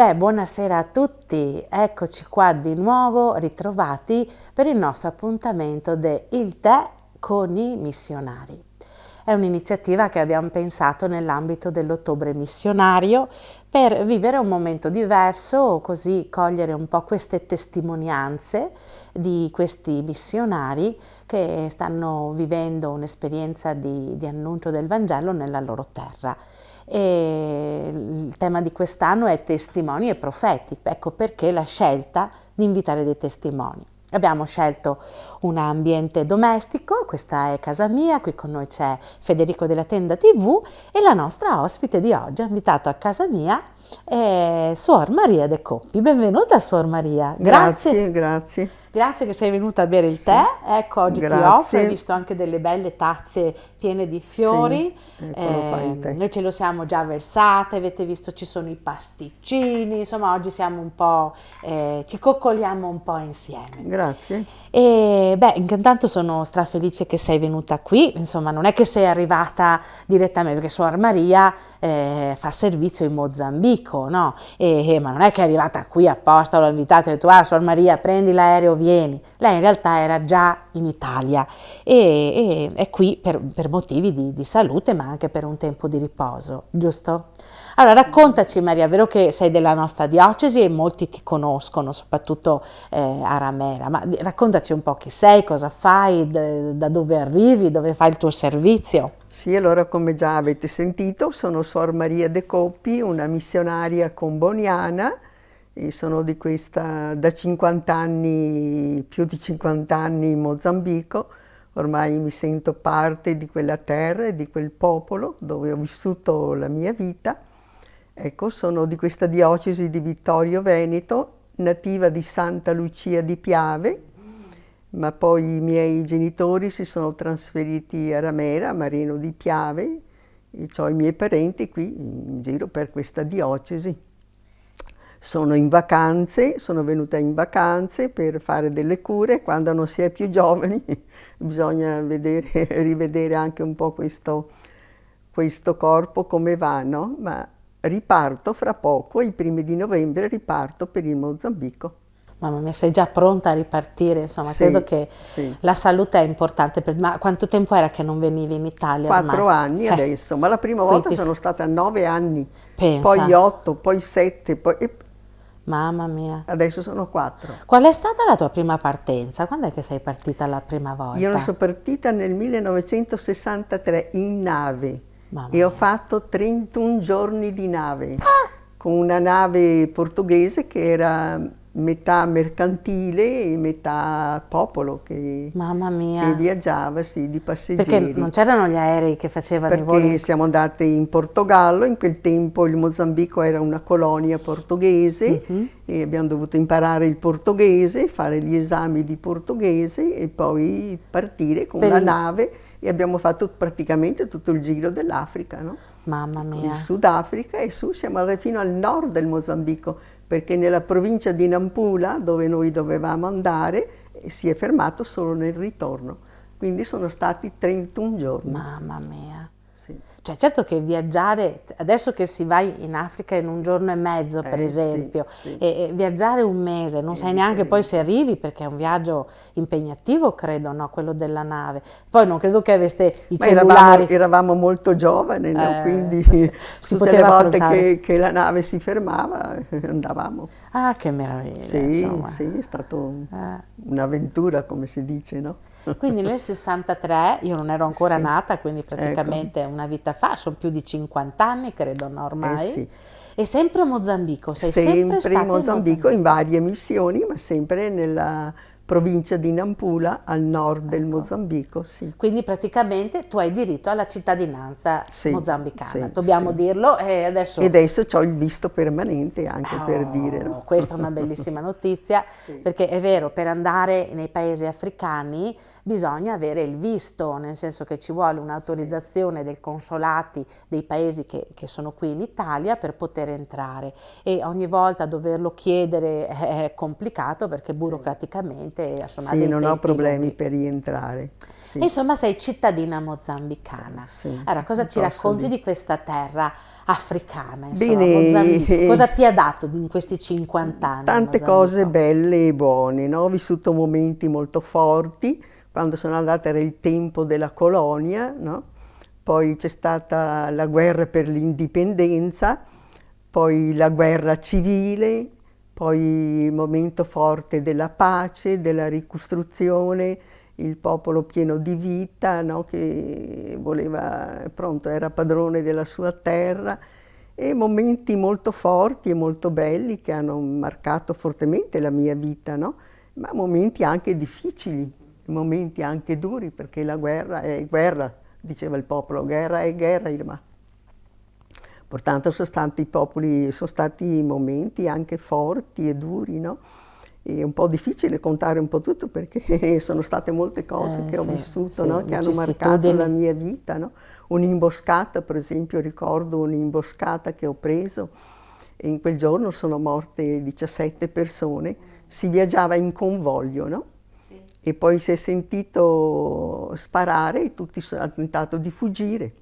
Beh, buonasera a tutti, eccoci qua di nuovo ritrovati per il nostro appuntamento de Il tè con i missionari. È un'iniziativa che abbiamo pensato nell'ambito dell'ottobre missionario per vivere un momento diverso, così cogliere un po' queste testimonianze di questi missionari che stanno vivendo un'esperienza di annuncio del Vangelo nella loro terra. E il tema di quest'anno è testimoni e profeti, ecco perché la scelta di invitare dei testimoni. Abbiamo scelto un ambiente domestico, questa è casa mia, qui con noi c'è Federico della Tenda TV e la nostra ospite di oggi ha invitato a casa mia Suor Maria De Coppi. Benvenuta Suor Maria. Grazie. Grazie che sei venuta a bere il tè, ecco oggi ti offro, hai visto anche delle belle tazze piene di fiori, noi ce lo siamo già versate, avete visto ci sono i pasticcini, insomma oggi siamo un po', ci coccoliamo un po' insieme. Grazie. E beh, intanto sono strafelice che sei venuta qui, insomma non è che sei arrivata direttamente, perché Suor Maria fa servizio in Mozambico, no? Ma non è che è arrivata qui apposta, l'ho invitata e ho detto Suor Maria prendi l'aereo, vieni. Lei in realtà era già in Italia e è qui per motivi di salute ma anche per un tempo di riposo, giusto? Allora raccontaci Maria, è vero che sei della nostra diocesi e molti ti conoscono, soprattutto a Ramera, ma raccontaci un po' chi sei, cosa fai, da dove arrivi, dove fai il tuo servizio. Sì, allora come già avete sentito sono Suor Maria De Coppi, una missionaria comboniana e sono di questa da 50 anni, più di 50 anni in Mozambico. Ormai mi sento parte di quella terra e di quel popolo dove ho vissuto la mia vita. Ecco, sono di questa diocesi di Vittorio Veneto, nativa di Santa Lucia di Piave, ma poi i miei genitori si sono trasferiti a Ramera, a Marino di Piave, e ho i miei parenti qui in giro per questa diocesi. Sono venuta in vacanze per fare delle cure. Quando non si è più giovani bisogna rivedere anche un po' questo corpo come va, no? Ma riparto fra poco, i primi di novembre riparto per il Mozambico. Mamma mia, sei già pronta a ripartire, insomma, sì, credo che sì. La salute è importante. Ma quanto tempo era che non venivi in Italia? 4 anni adesso, ma la prima volta sono stata 9 anni, pensa. Poi 8, poi 7, poi... Mamma mia. Adesso sono 4. Qual è stata la tua prima partenza? Quando è che sei partita la prima volta? Io sono partita nel 1963 in nave. Mamma e mia. Ho fatto 31 giorni di nave, con una nave portoghese che era metà mercantile e metà popolo che viaggiava, sì, di passeggeri. Perché non c'erano gli aerei che facevano i voli? Perché siamo andati in Portogallo, in quel tempo il Mozambico era una colonia portoghese e abbiamo dovuto imparare il portoghese, fare gli esami di portoghese e poi partire con la nave. E abbiamo fatto praticamente tutto il giro dell'Africa, no? Mamma mia. Il Sudafrica e su siamo andati fino al nord del Mozambico, perché nella provincia di Nampula, dove noi dovevamo andare, si è fermato solo nel ritorno. Quindi sono stati 31 giorni. Mamma mia. Sì. Cioè certo che viaggiare, adesso che si va in Africa in un giorno e mezzo per esempio, sì. E viaggiare un mese, non sai neanche poi se arrivi perché è un viaggio impegnativo credo, no? Quello della nave. Poi non credo che aveste i cellulari. Eravamo molto giovani, no? Quindi tutte le volte che la nave si fermava andavamo. Ah, che meraviglia. Sì, è stato un'avventura come si dice, no? Quindi nel 63 io non ero ancora nata, quindi praticamente una vita fa, sono più di 50 anni credo, no, ormai. Sì. E sempre a Mozambico, sei sempre stata in Mozambico in varie missioni, ma sempre nella provincia di Nampula, al nord del Mozambico. Sì. Quindi praticamente tu hai diritto alla cittadinanza mozambicana, sì, dobbiamo dirlo. E adesso ho il visto permanente anche per dire. No? Questa è una bellissima notizia, perché è vero, per andare nei paesi africani bisogna avere il visto, nel senso che ci vuole un'autorizzazione dei consolati dei paesi che sono qui in Italia per poter entrare, e ogni volta doverlo chiedere è complicato perché burocraticamente insomma, ha Sì, dei non ho tempi problemi lunghi. per rientrare. Sì, E insomma sei cittadina mozambicana. sì, Allora, cosa ci posso racconti dire. di questa terra africana, insomma, Bene, Mozambico? Cosa ti ha dato in questi 50 anni tante cose Mozambico? belle e buone, no? Ho vissuto momenti molto forti, quando sono andata era il tempo della colonia, no? Poi c'è stata la guerra per l'indipendenza, poi la guerra civile, poi il momento forte della pace, della ricostruzione, il popolo pieno di vita, no? Che voleva, pronto, era padrone della sua terra, e momenti molto forti e molto belli che hanno marcato fortemente la mia vita, no? Ma momenti anche difficili, momenti anche duri, perché la guerra è guerra, diceva il popolo, guerra è guerra, ma pertanto sono stati momenti anche forti e duri, no? È un po' difficile contare un po' tutto perché sono state molte cose che ho Sì, vissuto, sì, no? Che hanno marcato la vicissitudini. mia vita, no? Un'imboscata, per esempio, ricordo un'imboscata che ho preso e in quel giorno sono morte 17 persone, si viaggiava in convoglio, no? E poi si è sentito sparare e tutti hanno tentato di fuggire.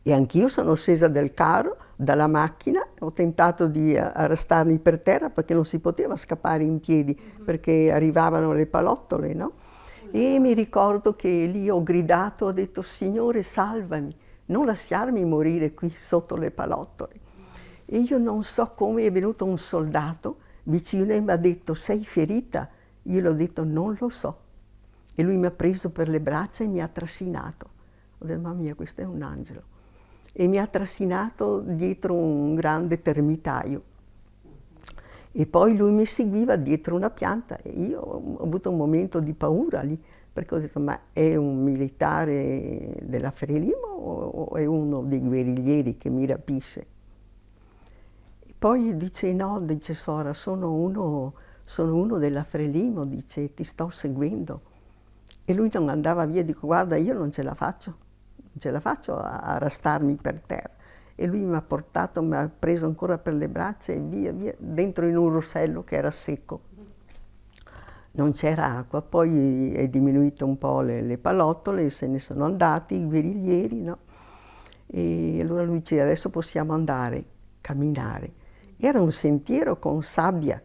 E anch'io sono scesa dal carro, dalla macchina, ho tentato di arrestarmi per terra perché non si poteva scappare in piedi, perché arrivavano le pallottole, no? E mi ricordo che lì ho gridato, ho detto: Signore, salvami, non lasciarmi morire qui sotto le pallottole. E io non so come è venuto un soldato vicino e mi ha detto: sei ferita? Io gli ho detto: non lo so. E lui mi ha preso per le braccia e mi ha trascinato. Ho detto: mamma mia, questo è un angelo. E mi ha trascinato dietro un grande termitaio. E poi lui mi seguiva dietro una pianta e io ho avuto un momento di paura lì, perché ho detto: ma è un militare della Frelimo o è uno dei guerriglieri che mi rapisce? E poi dice: no, dice Sora, sono uno della Frelimo, dice, ti sto seguendo. E lui non andava via, dico: guarda, io non ce la faccio a arrastarmi per terra. E lui mi ha portato, mi ha preso ancora per le braccia e via, dentro in un rossello che era secco. Non c'era acqua, poi è diminuito un po' le pallottole, se ne sono andati i guerriglieri, no? E allora lui dice: adesso possiamo andare, camminare. Era un sentiero con sabbia,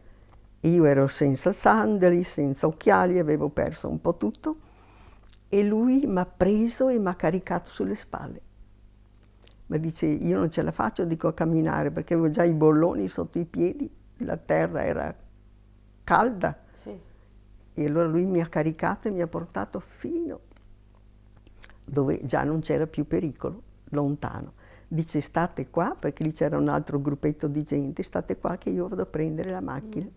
io ero senza sandali, senza occhiali, avevo perso un po' tutto, e lui mi ha preso e mi ha caricato sulle spalle. Ma dice: io non ce la faccio, dico, a camminare perché avevo già i bolloni sotto i piedi, la terra era calda. Sì. E allora lui mi ha caricato e mi ha portato fino dove già non c'era più pericolo, lontano. Dice: state qua, perché lì c'era un altro gruppetto di gente, state qua che io vado a prendere la macchina.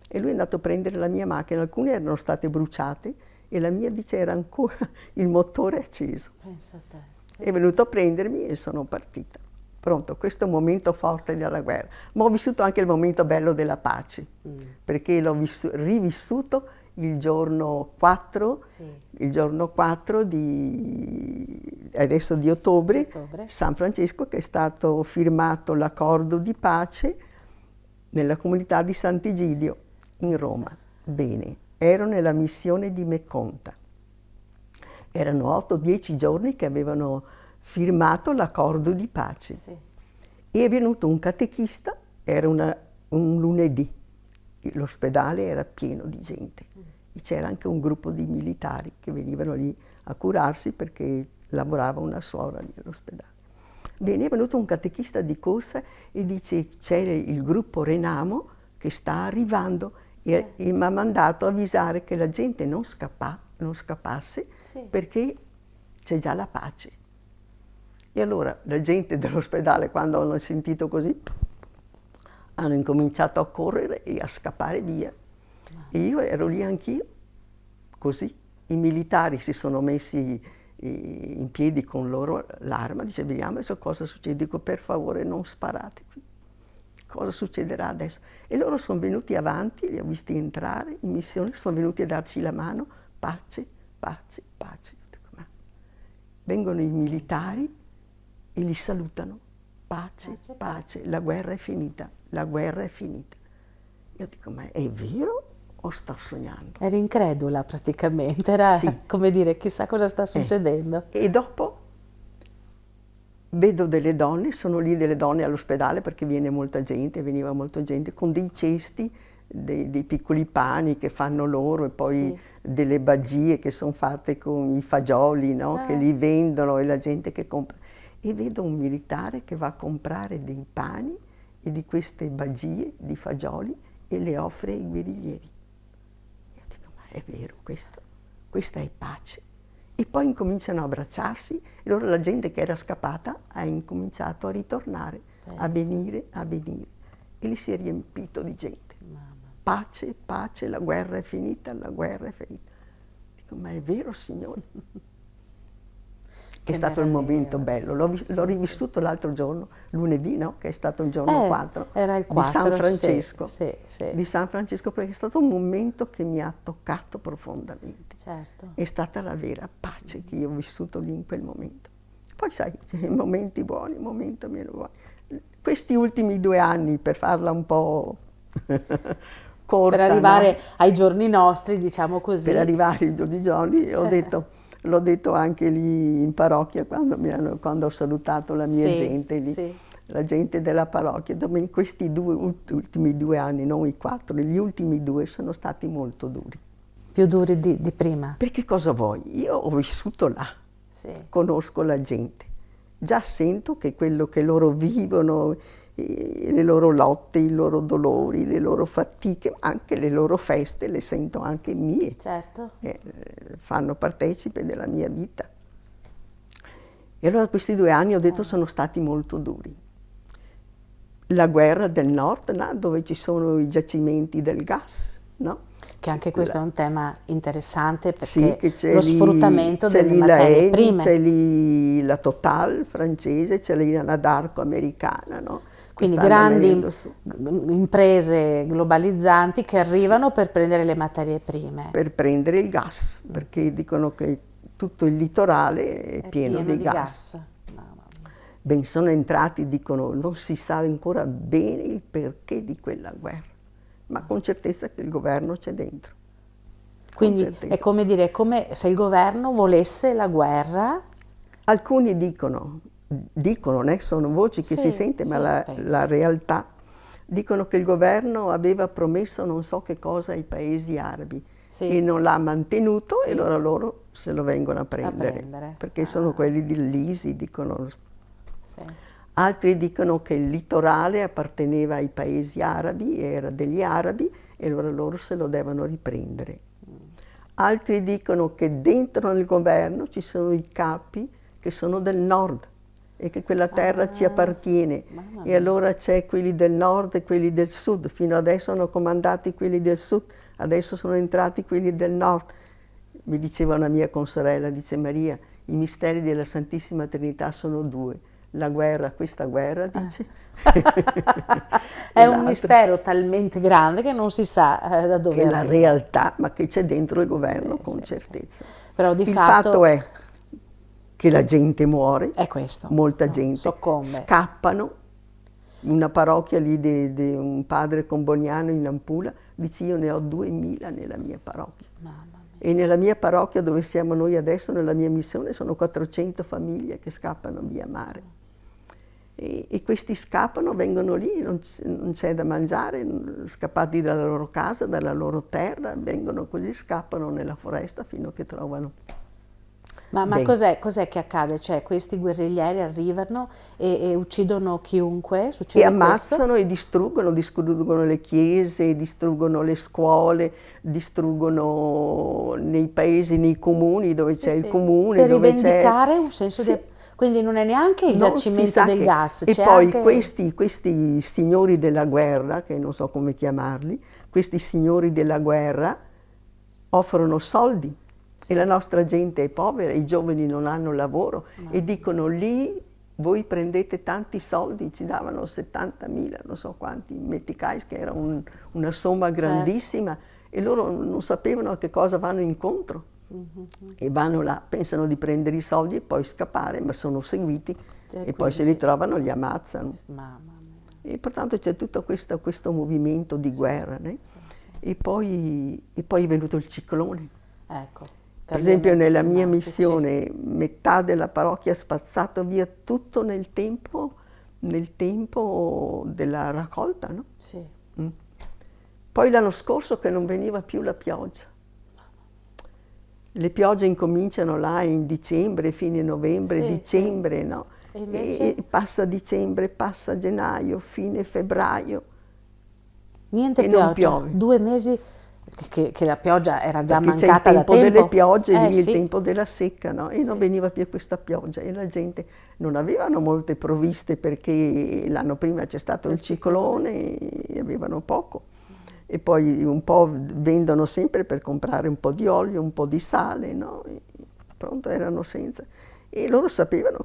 E lui è andato a prendere la mia macchina, alcune erano state bruciate e la mia, dice, era ancora il motore acceso. Pensa a te. È venuto a prendermi e sono partita. Pronto, questo è un momento forte della guerra. Ma ho vissuto anche il momento bello della pace, perché l'ho rivissuto il giorno 4, Sì. il giorno 4 adesso di ottobre, San Francesco, che è stato firmato l'accordo di pace nella comunità di Sant'Egidio in Roma. Bene, ero nella missione di Meconta. Erano 8-10 giorni che avevano firmato l'accordo di pace. Sì. E è venuto un catechista, era un lunedì, l'ospedale era pieno di gente. E c'era anche un gruppo di militari che venivano lì a curarsi perché lavorava una suora lì all'ospedale. Bene, è venuto un catechista di corsa e dice: c'è il gruppo Renamo che sta arrivando, e mi ha mandato avvisare che la gente non scappasse, sì, perché c'è già la pace. E allora la gente dell'ospedale, quando hanno sentito così, hanno incominciato a correre e a scappare via. E io ero lì anch'io, così. I militari si sono messi in piedi con loro l'arma, dice: vediamo adesso cosa succede. Dico: per favore non sparate qui, cosa succederà adesso? E loro sono venuti avanti, li ho visti entrare in missione, sono venuti a darci la mano: pace, pace, pace. Dico, ma vengono i militari e li salutano, pace, pace, la guerra è finita, la guerra è finita. Io dico, ma è vero o sto sognando? Eri incredula praticamente, era Sì. come dire, chissà cosa sta succedendo. E dopo vedo delle donne, sono lì delle donne all'ospedale perché viene molta gente, veniva molta gente, con dei cesti, dei piccoli pani che fanno loro e poi delle bagie che sono fatte con i fagioli, no? Che li vendono e la gente che compra. E vedo un militare che va a comprare dei pani e di queste bagie di fagioli e le offre ai guerriglieri. Io dico, ma è vero questo? Questa è pace. E poi incominciano a abbracciarsi e allora la gente che era scappata ha incominciato a ritornare, a venire, e lì si è riempito di gente. Pace, pace, la guerra è finita, la guerra è finita. Dico, ma è vero, Signore? È stato il momento bello, l'ho rivissuto l'altro giorno, lunedì, no? Che è stato il giorno 4, era il 4 di San Francesco, sì. di San Francesco, perché è stato un momento che mi ha toccato profondamente. Certo. È stata la vera pace che io ho vissuto lì in quel momento. Poi sai, c'è momenti buoni, momenti meno buoni. Questi ultimi 2 anni, per farla un po' corta, per arrivare no? ai giorni nostri, diciamo così. Per arrivare ai giorni, ho detto... L'ho detto anche lì in parrocchia quando ho salutato la mia gente lì, la gente della parrocchia, dove in questi ultimi 2 anni, non i 4, gli ultimi 2 sono stati molto duri. Più duri di prima? Perché cosa vuoi? Io ho vissuto là, conosco la gente, già sento che quello che loro vivono, le loro lotte, i loro dolori, le loro fatiche, anche le loro feste, le sento anche mie. Certo. Fanno partecipe della mia vita. E allora questi 2 anni, ho detto, sono stati molto duri. La guerra del nord, no? Dove ci sono i giacimenti del gas, no? Che anche questo è un tema interessante perché che lo sfruttamento delle materie prime. C'è lì la Total francese, c'è lì la Anadarko americana, no? Quindi grandi imprese globalizzanti che arrivano per prendere le materie prime. Per prendere il gas, perché dicono che tutto il litorale è pieno di gas. Ben, sono entrati, dicono, non si sa ancora bene il perché di quella guerra, ma con certezza che il governo c'è dentro. Quindi è come dire, come se il governo volesse la guerra. Alcuni dicono, sono voci che si sente, ma la realtà, dicono che il governo aveva promesso non so che cosa ai paesi arabi e non l'ha mantenuto e allora loro se lo vengono a prendere. Perché sono quelli dell'ISI, dicono. Altri dicono che il litorale apparteneva ai paesi arabi, era degli arabi e allora loro se lo devono riprendere. Altri dicono che dentro nel governo ci sono i capi che sono del nord e che quella terra ci appartiene e allora c'è quelli del nord e quelli del sud. Fino adesso hanno comandati quelli del sud, adesso sono entrati quelli del nord. Mi diceva una mia consorella, dice Maria, i misteri della Santissima Trinità sono 2. La guerra, questa guerra, dice. È un mistero talmente grande che non si sa da dove è la realtà, ma che c'è dentro il governo con certezza. Però di il fatto è che la gente muore, è questo. Molta gente soccombe. Scappano. Una parrocchia lì di un padre comboniano in Ampula, dice io ne ho 2000 nella mia parrocchia. E nella mia parrocchia dove siamo noi adesso, nella mia missione, sono 400 famiglie che scappano via mare. E questi scappano, vengono lì, non c'è da mangiare, scappati dalla loro casa, dalla loro terra, vengono così, scappano nella foresta fino a che trovano. Ma cos'è che accade? Cioè questi guerriglieri arrivano e uccidono chiunque? Succede e ammazzano questo? e distruggono le chiese, distruggono le scuole, distruggono nei paesi, nei comuni dove c'è il comune. Per rivendicare un senso di... Quindi non è neanche il giacimento del gas. E poi questi signori della guerra, che non so come chiamarli, questi signori della guerra offrono soldi. E la nostra gente è povera, i giovani non hanno lavoro e dicono lì voi prendete tanti soldi, ci davano 70.000, non so quanti, meticais, che era una somma grandissima e loro non sapevano a che cosa vanno incontro e vanno là, pensano di prendere i soldi e poi scappare, ma sono seguiti e poi se quindi li trovano li ammazzano. mamma mia. E pertanto c'è tutto questo movimento di guerra, né? Sì. E poi è venuto il ciclone. Ecco, Per esempio cambiamenti nella mia climatici. missione metà della parrocchia ha spazzato via tutto nel tempo della raccolta, no? Sì. Poi l'anno scorso che non veniva più la pioggia. Le piogge incominciano là in dicembre, fine novembre, Sì, dicembre, sì. no? E invece? E passa dicembre, passa gennaio, fine febbraio Niente e non pioggia, piove. 2 mesi che la pioggia era già Perché c'è il mancata da tempo tempo. delle piogge, lì il Sì, tempo della secca, no? E sì. non veniva più questa pioggia e la gente non avevano molte provviste perché l'anno prima c'è stato il ciclone e avevano poco. E poi un po' vendono sempre per comprare un po' di olio, un po' di sale, no? E pronto, erano senza. E loro sapevano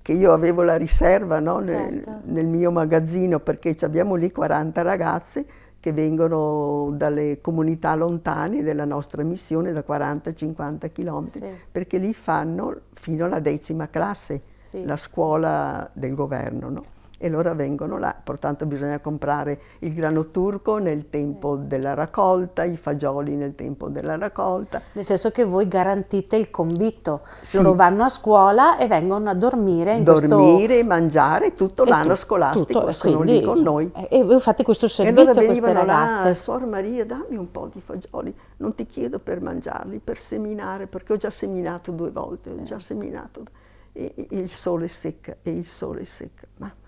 che io avevo la riserva, no? Certo. Nel mio magazzino, perché abbiamo lì 40 ragazze che vengono dalle comunità lontane della nostra missione, da 40-50 chilometri, Sì. perché lì fanno fino alla 10ª classe, Sì, la scuola del governo, no? E loro vengono là, pertanto bisogna comprare il grano turco nel tempo della raccolta, i fagioli nel tempo della raccolta. Nel senso che voi garantite il convitto, Sì. loro vanno a scuola e vengono a dormire in Dormire, mangiare, tutto e l'anno tu- scolastico tutto, sono quindi, lì con noi. E voi fate questo E allora servizio a queste venivano là, ragazze. Suor Maria, dammi un po' di fagioli, non ti chiedo per mangiarli, per seminare, perché ho già seminato 2 volte, ho già seminato. E il sole secca, e il sole secca. Mamma mia.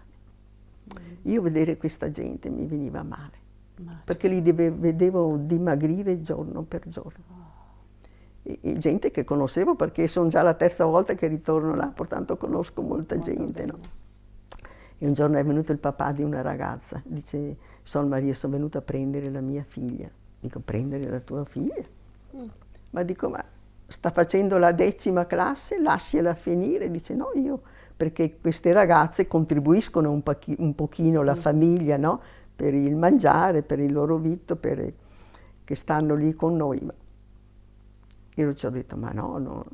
Io vedere questa gente mi veniva male, perché li vedevo dimagrire giorno per giorno. E gente che conoscevo perché sono già la 3ª volta che ritorno là, pertanto conosco molta gente, no? E un giorno è venuto il papà di una ragazza, dice: Suor Maria, sono venuta a prendere la mia figlia. Dico: prendere la tua figlia? Ma dico: ma sta facendo la 10ª classe, lasciala finire. Dice: no, io, perché queste ragazze contribuiscono un pochino la famiglia, no? Per il mangiare, per il loro vitto, che stanno lì con noi. Ma io ci ho detto: ma no.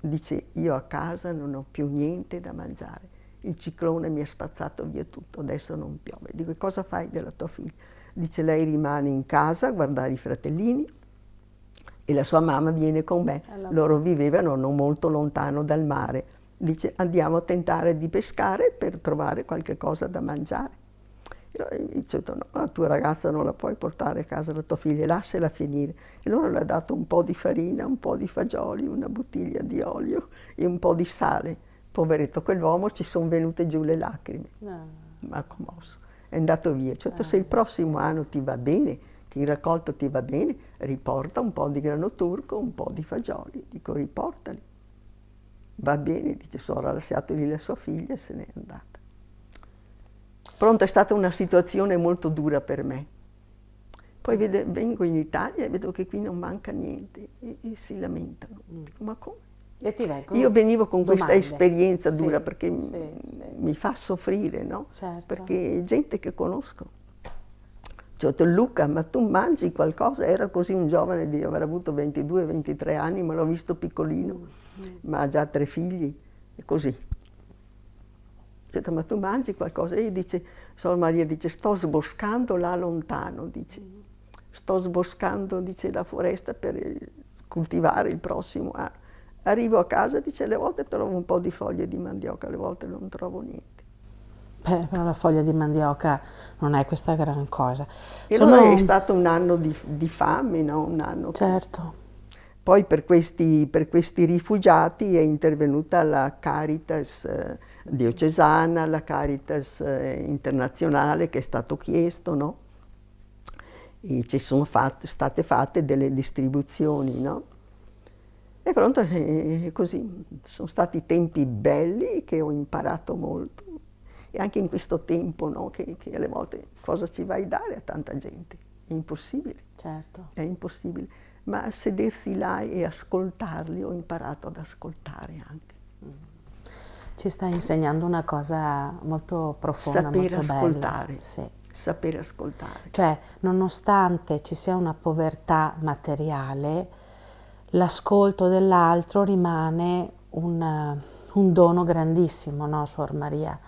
Dice: io a casa non ho più niente da mangiare. Il ciclone mi ha spazzato via tutto, adesso non piove. Dico: e cosa fai della tua figlia? Dice: lei rimane in casa a guardare i fratellini e la sua mamma viene con me. Loro vivevano non molto lontano dal mare. Dice: andiamo a tentare di pescare per trovare qualche cosa da mangiare. E dice: no, la tua ragazza non la puoi portare a casa, la tua figlia, lasciala finire. E loro le ha dato un po' di farina, un po' di fagioli, una bottiglia di olio e un po' di sale. Poveretto quell'uomo, ci sono venute giù le lacrime. Ma commosso. È andato via. Cioè, se il prossimo anno ti va bene, che il raccolto ti va bene, riporta un po' di grano turco, un po' di fagioli. Dico: riportali. Va bene, dice suora, ha lasciato lì la sua figlia e se n'è andata. Pronto, è stata una situazione molto dura per me. Poi vengo in Italia e vedo che qui non manca niente e si lamentano. Dico: ma come? E ti vengono Io venivo con domande. questa esperienza dura Sì, perché sì. mi fa soffrire, no? Certo. Perché è gente che conosco. Ci ho detto: Luca, ma tu mangi qualcosa? Era così un giovane, avrà avuto 22-23 anni, ma l'ho visto piccolino, ma ha già 3 figli, e così. Ho detto: ma tu mangi qualcosa? E dice, Suor Maria, dice: sto sboscando là lontano, dice. Sto sboscando, dice, la foresta per coltivare il prossimo anno. Arrivo a casa, dice, alle volte trovo un po' di foglie di mandioca, alle volte non trovo niente. Beh, però la foglia di mandioca non è questa gran cosa. E allora è stato un anno di fame, no? Un anno. Certo. Poi per questi rifugiati è intervenuta la Caritas diocesana, la Caritas internazionale, che è stato chiesto, no? E ci sono state fatte delle distribuzioni, no? E pronto, così, sono stati tempi belli che ho imparato molto. E anche in questo tempo, no, che alle volte cosa ci vai a dare a tanta gente? È impossibile. Certo. È impossibile. Ma sedersi là e ascoltarli, ho imparato ad ascoltare anche. Ci stai insegnando una cosa molto profonda, Sapere molto ascoltare. bella. Sì. Sapere ascoltare. Cioè, nonostante ci sia una povertà materiale, l'ascolto dell'altro rimane un dono grandissimo, no, Suor Maria?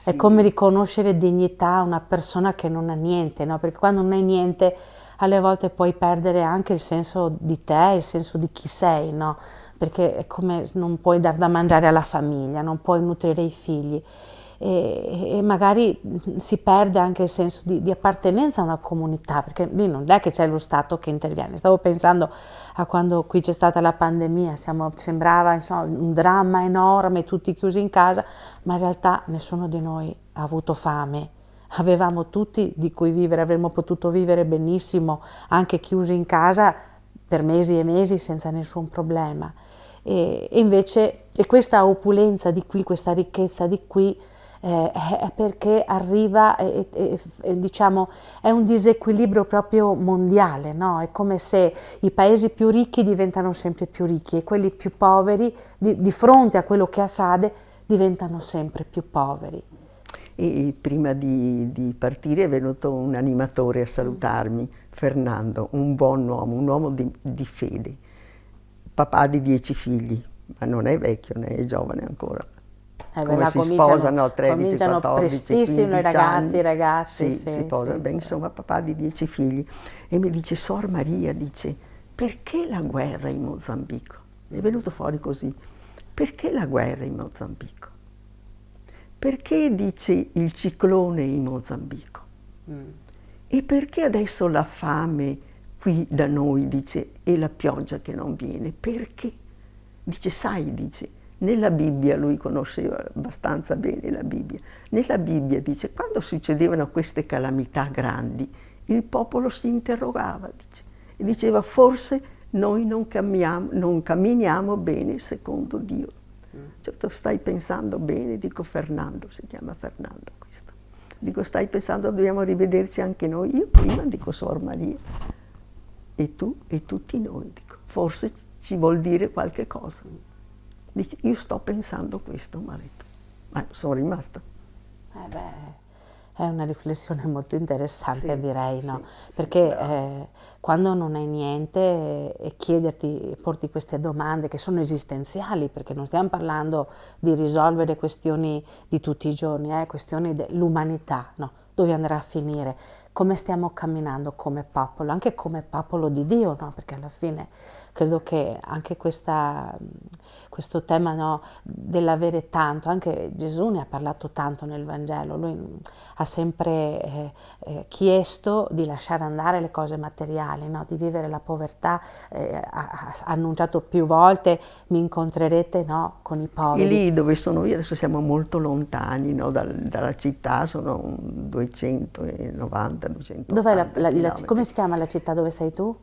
È Sì. come riconoscere dignità a una persona che non ha niente, no? Perché quando non hai niente, alle volte puoi perdere anche il senso di te, il senso di chi sei, no? Perché è come non puoi dar da mangiare alla famiglia, non puoi nutrire i figli e magari si perde anche il senso di appartenenza a una comunità, perché lì non è che c'è lo Stato che interviene. Stavo pensando a quando qui c'è stata la pandemia, sembrava insomma, un dramma enorme, tutti chiusi in casa, ma in realtà nessuno di noi ha avuto fame. Avevamo tutti di cui vivere, avremmo potuto vivere benissimo anche chiusi in casa per mesi e mesi senza nessun problema. E invece questa opulenza di qui, questa ricchezza di qui, è perché arriva, diciamo, è un disequilibrio proprio mondiale, no? È come se i paesi più ricchi diventano sempre più ricchi e quelli più poveri, di fronte a quello che accade, diventano sempre più poveri. E prima di partire è venuto un animatore a salutarmi, Fernando, un buon uomo, un uomo di fede, papà di 10 figli, ma non è vecchio, né è giovane ancora. Come si sposano 13, 14, prestissimo 15 i ragazzi, anni. sì, Si sposano, beh, insomma, papà di 10 figli. E mi dice, Suor Maria, dice, perché la guerra in Mozambico? Mi è venuto fuori così. Perché la guerra in Mozambico? Perché, dice, il ciclone in Mozambico? E perché adesso la fame qui da noi, dice, e la pioggia che non viene? Perché? Dice, sai, dice, nella Bibbia, lui conosceva abbastanza bene la Bibbia, nella Bibbia dice, quando succedevano queste calamità grandi, il popolo si interrogava, dice, e diceva, forse noi non camminiamo bene secondo Dio. Cioè, tu stai pensando bene, dico Fernando, si chiama Fernando questo. Dico, stai pensando, dobbiamo rivederci anche noi? Io prima dico, Suor Maria, e tu e tutti noi, dico, forse ci vuol dire qualche cosa. Dice, io sto pensando questo, mi ha detto. Ma sono rimasta. È una riflessione molto interessante, Sì, direi, no? sì, Perché quando non hai niente e chiederti, porti queste domande che sono esistenziali, perché non stiamo parlando di risolvere questioni di tutti i giorni, questioni dell'umanità, no? Dove andrà a finire? Come stiamo camminando come popolo, anche come popolo di Dio, no? Perché alla fine credo che anche questo tema, no, dell'avere tanto, anche Gesù ne ha parlato tanto nel Vangelo, lui ha sempre chiesto di lasciare andare le cose materiali, no? Di vivere la povertà, ha annunciato più volte, mi incontrerete, no, con i poveri. E lì dove sono io, adesso siamo molto lontani, no, dalla città, sono 290, 280 come si chiama la città dove sei tu?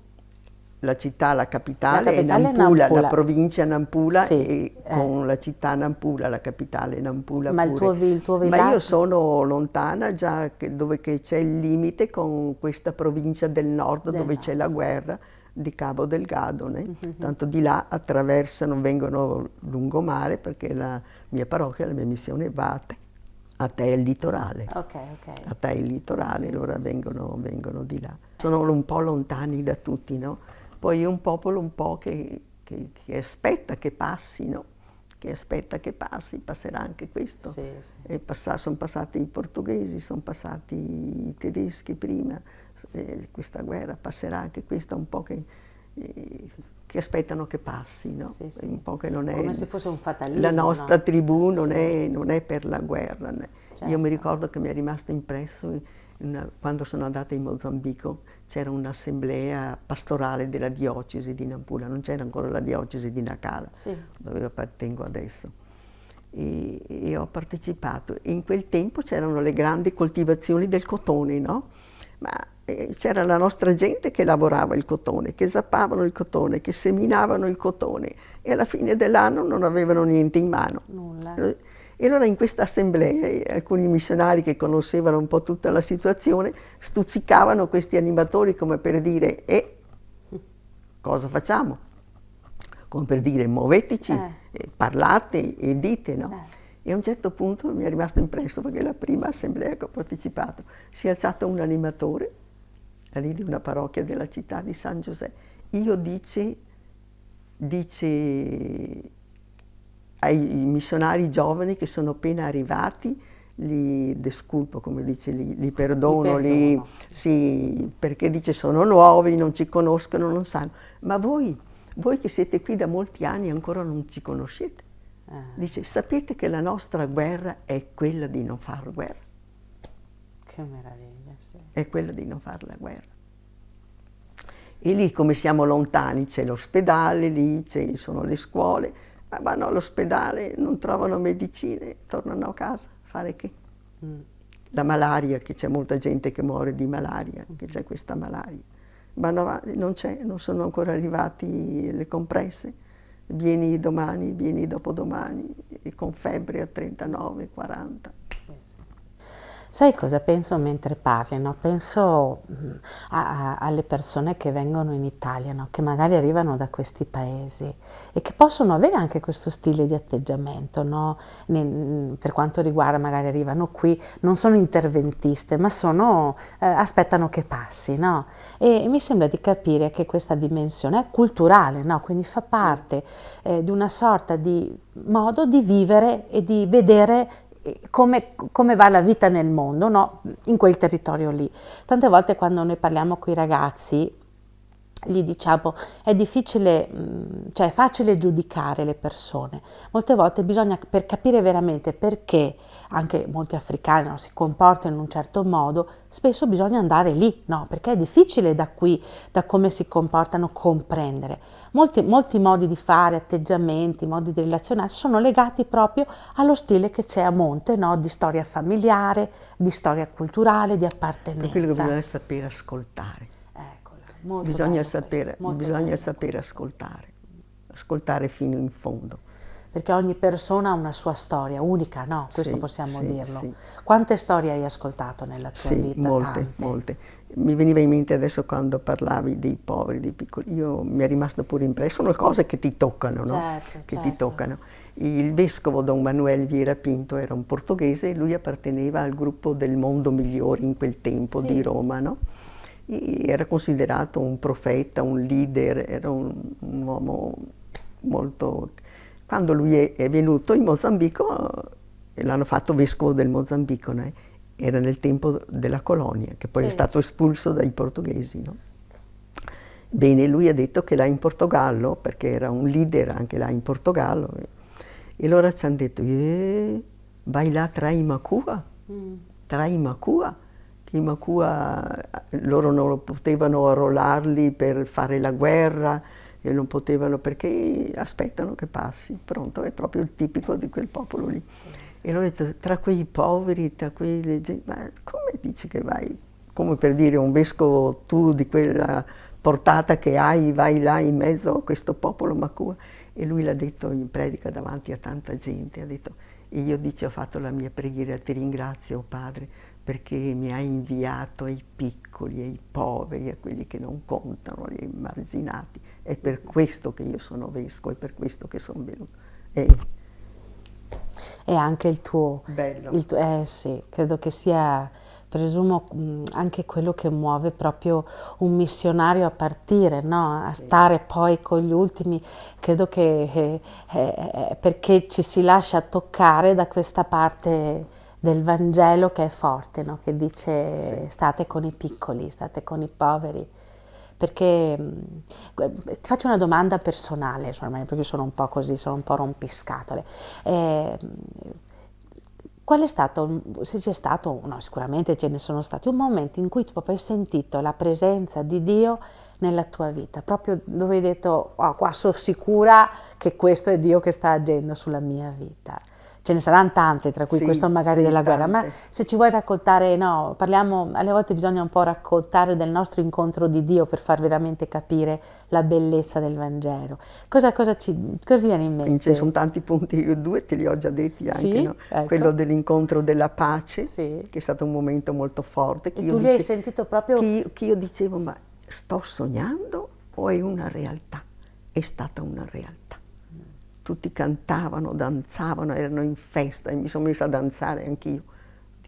La città, la capitale è Nampula, la provincia Nampula, sì, e con la città Nampula, la capitale Nampula ma pure. il tuo Ma io sono lontana già dove c'è il limite con questa provincia del nord dove c'è la guerra di Cabo Delgado. Tanto di là attraversano, vengono lungomare perché la mia parrocchia, la mia missione va a te il litorale. A te il litorale, sì, allora vengono di là. Sono un po' lontani da tutti, no? Poi è un popolo un po' che aspetta che passi, no? Che aspetta che passi, passerà anche questo. Sì, sì. Sono passati i portoghesi, sono passati i tedeschi prima, questa guerra passerà anche questa, un po' che aspettano che passi, no? Sì, sì. Un po' che non è, come se fosse un fatalismo. La nostra tribù non, sì, è per la guerra. Certo. Io mi ricordo che mi è rimasto impresso quando sono andata in Mozambico, c'era un'assemblea pastorale della diocesi di Nampula, non c'era ancora la diocesi di Nacala, sì, dove appartengo adesso. E ho partecipato. E in quel tempo c'erano le grandi coltivazioni del cotone, no? Ma c'era la nostra gente che lavorava il cotone, che zappavano il cotone, che seminavano il cotone e alla fine dell'anno non avevano niente in mano. Nulla. E allora in questa assemblea alcuni missionari che conoscevano un po' tutta la situazione stuzzicavano questi animatori come per dire cosa facciamo? Come per dire muoveteci, parlate e dite, no? E a un certo punto mi è rimasto impresso, perché è la prima assemblea che ho partecipato, si è alzato un animatore lì di una parrocchia della città di San Giuseppe. Io, dice, dice ai missionari giovani che sono appena arrivati, li desculpo, come dice, li perdono, sì, perché dice sono nuovi, non ci conoscono, non sanno, ma voi che siete qui da molti anni ancora non ci conoscete. Dice, sapete che la nostra guerra è quella di non far guerra. Che meraviglia, sì. È quella di non fare la guerra. E lì, come siamo lontani, c'è l'ospedale, lì ci sono le scuole, ma vanno all'ospedale, non trovano medicine, tornano a casa, fare che? La malaria, che c'è molta gente che muore di malaria, che c'è questa malaria. Vanno avanti, non c'è, non sono ancora arrivati le compresse. Vieni domani, vieni dopodomani, e con febbre a 39, 40. Sì, sì. Sai cosa penso mentre parli? No? Penso alle persone che vengono in Italia, no? Che magari arrivano da questi paesi e che possono avere anche questo stile di atteggiamento, no? Per quanto riguarda, magari arrivano qui, non sono interventiste, ma aspettano che passi, no? E mi sembra di capire che questa dimensione è culturale, no? Quindi fa parte di una sorta di modo di vivere e di vedere come va la vita nel mondo, no? In quel territorio lì. Tante volte quando noi parliamo con i ragazzi gli diciamo è difficile, cioè è facile giudicare le persone, molte volte bisogna, per capire veramente perché anche molti africani, no, si comportano in un certo modo, spesso bisogna andare lì, no? Perché è difficile da qui, da come si comportano, comprendere. Molti modi di fare, atteggiamenti, modi di relazionarsi sono legati proprio allo stile che c'è a monte, no? Di storia familiare, di storia culturale, di appartenenza. Per quello che bisogna sapere ascoltare. Bisogna sapere ascoltare fino in fondo. Perché ogni persona ha una sua storia unica, no? Questo possiamo dirlo. Sì. Quante storie hai ascoltato nella tua vita? Molte. Mi veniva in mente adesso quando parlavi dei poveri, dei piccoli, mi è rimasto pure impresso, sono cose che ti toccano, no? Che ti toccano. Il vescovo Don Manuel Vieira Pinto era un portoghese e lui apparteneva al gruppo del Mondo Migliore in quel tempo di Roma, no? Era considerato un profeta, un leader, era un uomo molto... Quando lui è venuto in Mozambico, l'hanno fatto vescovo del Mozambico, no? Era nel tempo della colonia, che poi è stato espulso dai portoghesi, no? Bene, lui ha detto che là in Portogallo, perché era un leader anche là in Portogallo, e loro ci hanno detto, vai là tra i Makua, i Makua, loro non potevano arruolarli per fare la guerra, e non potevano perché aspettano che passi, pronto, è proprio il tipico di quel popolo lì. E loro hanno detto, tra quei poveri, tra quei gente, ma come dici che vai? Come per dire un vescovo, tu di quella portata che hai, vai là in mezzo a questo popolo Makua? E lui l'ha detto in predica davanti a tanta gente, ha detto, e io dice, ho fatto la mia preghiera, ti ringrazio, oh Padre, perché mi hai inviato ai piccoli, ai poveri, a quelli che non contano, agli emarginati. È per questo che io sono vescovo, è per questo che sono venuto. E anche il tuo... Bello. Sì, credo che sia, presumo, anche quello che muove proprio un missionario a partire, no? A stare poi con gli ultimi. Credo che perché ci si lascia toccare da questa parte del Vangelo che è forte, no? Che dice state con i piccoli, state con i poveri. Perché ti faccio una domanda personale, perché sono un po' così, sono un po' rompiscatole. Qual è stato, se c'è stato, no, sicuramente ce ne sono stati, un momento in cui tu proprio hai sentito la presenza di Dio nella tua vita, proprio dove hai detto, oh, qua sono sicura che questo è Dio che sta agendo sulla mia vita. Ce ne saranno tante, tra cui questo magari della guerra, ma se ci vuoi raccontare, no, parliamo, alle volte bisogna un po' raccontare del nostro incontro di Dio per far veramente capire la bellezza del Vangelo. Cosa viene in mente? Ce ne sono tanti punti, io due te li ho già detti anche, no? Ecco. Quello dell'incontro della pace, che è stato un momento molto forte. E tu li hai sentito proprio? Che io dicevo, ma sto sognando o è una realtà? È stata una realtà. Tutti cantavano, danzavano, erano in festa e mi sono messa a danzare anch'io.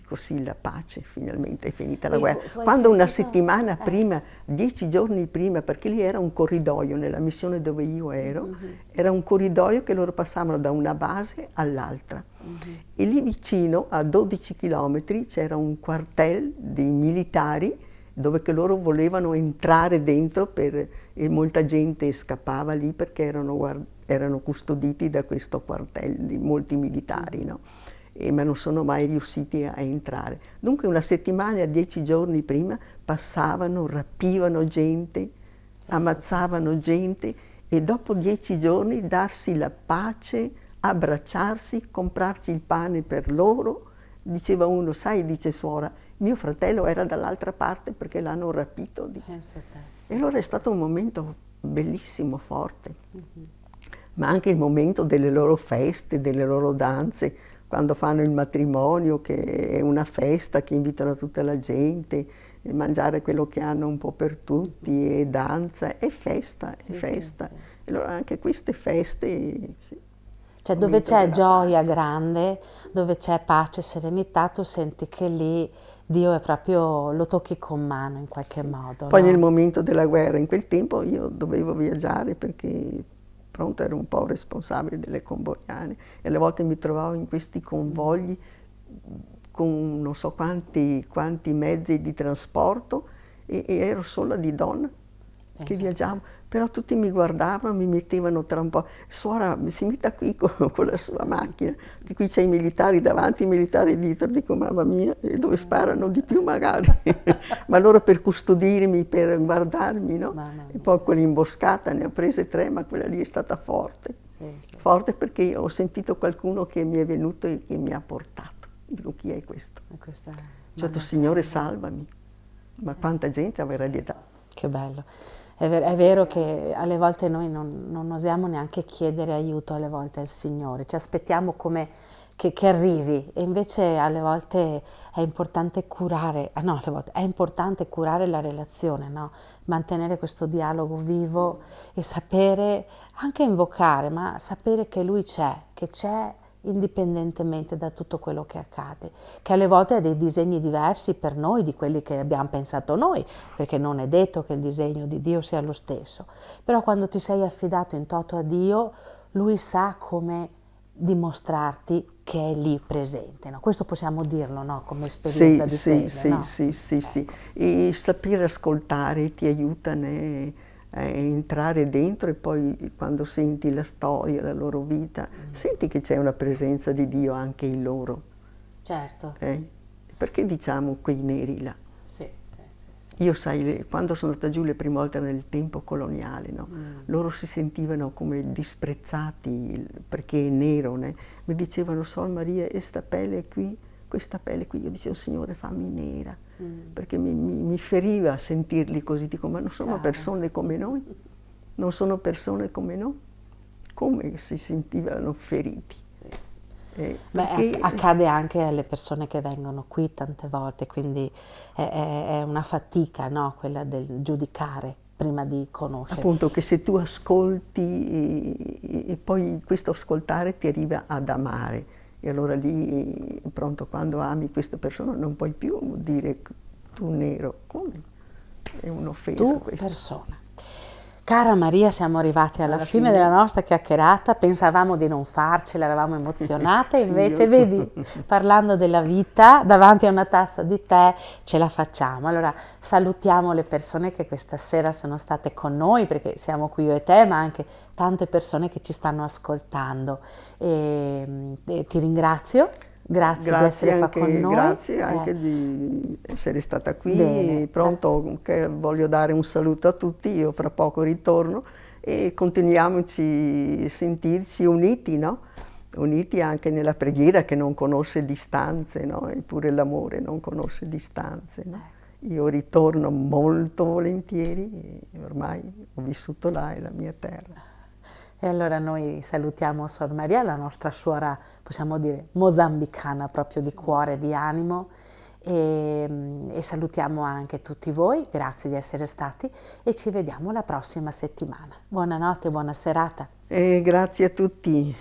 così la pace, finalmente è finita la E guerra. tu hai Quando una sentito? settimana prima, 10 giorni prima, perché lì era un corridoio nella missione dove io ero, era un corridoio che loro passavano da una base all'altra. E lì vicino, a 12 chilometri, c'era un quartel di militari dove che loro volevano entrare dentro e molta gente scappava lì perché erano custoditi da questo quartel di molti militari, no? Ma non sono mai riusciti a entrare. Dunque una settimana, 10 giorni prima, passavano, rapivano gente, ammazzavano gente e dopo 10 giorni darsi la pace, abbracciarsi, comprarci il pane per loro. Diceva uno, sai, dice suora, mio fratello era dall'altra parte perché l'hanno rapito, dice. E allora è stato un momento bellissimo, forte. Ma anche il momento delle loro feste, delle loro danze, quando fanno il matrimonio, che è una festa, che invitano tutta la gente, e mangiare quello che hanno un po' per tutti, e danza, è festa, è festa. Sì. E allora anche queste feste... Sì, Cioè dove c'è gioia grande, dove c'è pace, serenità, tu senti che lì Dio è proprio, lo tocchi con mano in qualche modo. Poi no? nel momento della guerra, in quel tempo io dovevo viaggiare perché pronto ero un po' responsabile delle comboniane e alle volte mi trovavo in questi convogli con non so quanti mezzi di trasporto e ero sola di donna che viaggiavo, però tutti mi guardavano, mi mettevano tra un po', suora si metta qui con la sua macchina, di qui c'è i militari davanti, i militari dietro, dico mamma mia, dove sparano di più magari, ma loro per custodirmi, per guardarmi, no? E poi quell'imboscata ne ho prese 3, ma quella lì è stata forte, forte perché ho sentito qualcuno che mi è venuto e che mi ha portato, dico chi è questo? Ho detto Signore salvami, ma quanta gente avrà di età. Che bello. È vero che alle volte noi non osiamo neanche chiedere aiuto alle volte al Signore, ci aspettiamo che arrivi e invece alle volte è importante curare, è importante curare la relazione, no? Mantenere questo dialogo vivo e sapere, anche invocare, ma sapere che Lui c'è, che c'è indipendentemente da tutto quello che accade, che alle volte ha dei disegni diversi per noi di quelli che abbiamo pensato noi, perché non è detto che il disegno di Dio sia lo stesso, però quando ti sei affidato in toto a Dio, Lui sa come dimostrarti che è lì presente, no? Questo possiamo dirlo, no? Come esperienza di fede, no? Sì. E sapere ascoltare ti aiuta a entrare dentro e poi quando senti la storia, la loro vita, senti che c'è una presenza di Dio anche in loro. Certo. Perché diciamo quei neri là? Sì. Io sai, quando sono andata giù le prime volte nel tempo coloniale, no? Loro si sentivano come disprezzati perché è nero, né? Mi dicevano, Sor Maria, questa pelle qui, io dicevo, Signore fammi nera, perché mi feriva sentirli così, dico, ma non sono persone come noi? Non sono persone come noi? Come si sentivano feriti? Beh, accade anche alle persone che vengono qui tante volte, quindi è una fatica, no? Quella del giudicare prima di conoscere. Appunto che se tu ascolti e poi questo ascoltare ti arriva ad amare e allora lì, pronto, quando ami questa persona non puoi più dire tu nero, come? È un'offesa tu questa. Persona. Cara Maria, siamo arrivati alla fine della nostra chiacchierata, pensavamo di non farcela, eravamo emozionate, invece vedi, parlando della vita, davanti a una tazza di tè ce la facciamo. Allora salutiamo le persone che questa sera sono state con noi, perché siamo qui io e te, ma anche tante persone che ci stanno ascoltando. E ti ringrazio. Grazie di essere qua con noi. Grazie anche di essere stata qui. Bene. Pronto, che voglio dare un saluto a tutti, io fra poco ritorno e continuiamoci a sentirci uniti, no? Uniti anche nella preghiera che non conosce distanze, no? Eppure l'amore non conosce distanze, no? Io ritorno molto volentieri, ormai ho vissuto là, è la mia terra. E allora noi salutiamo Sor Maria, la nostra suora, possiamo dire, mozambicana, proprio di cuore, di animo, e salutiamo anche tutti voi, grazie di essere stati e ci vediamo la prossima settimana. Buonanotte, buona serata. Grazie a tutti,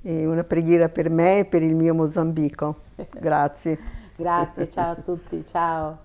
una preghiera per me e per il mio Mozambico. Grazie. Grazie, ciao a tutti, ciao.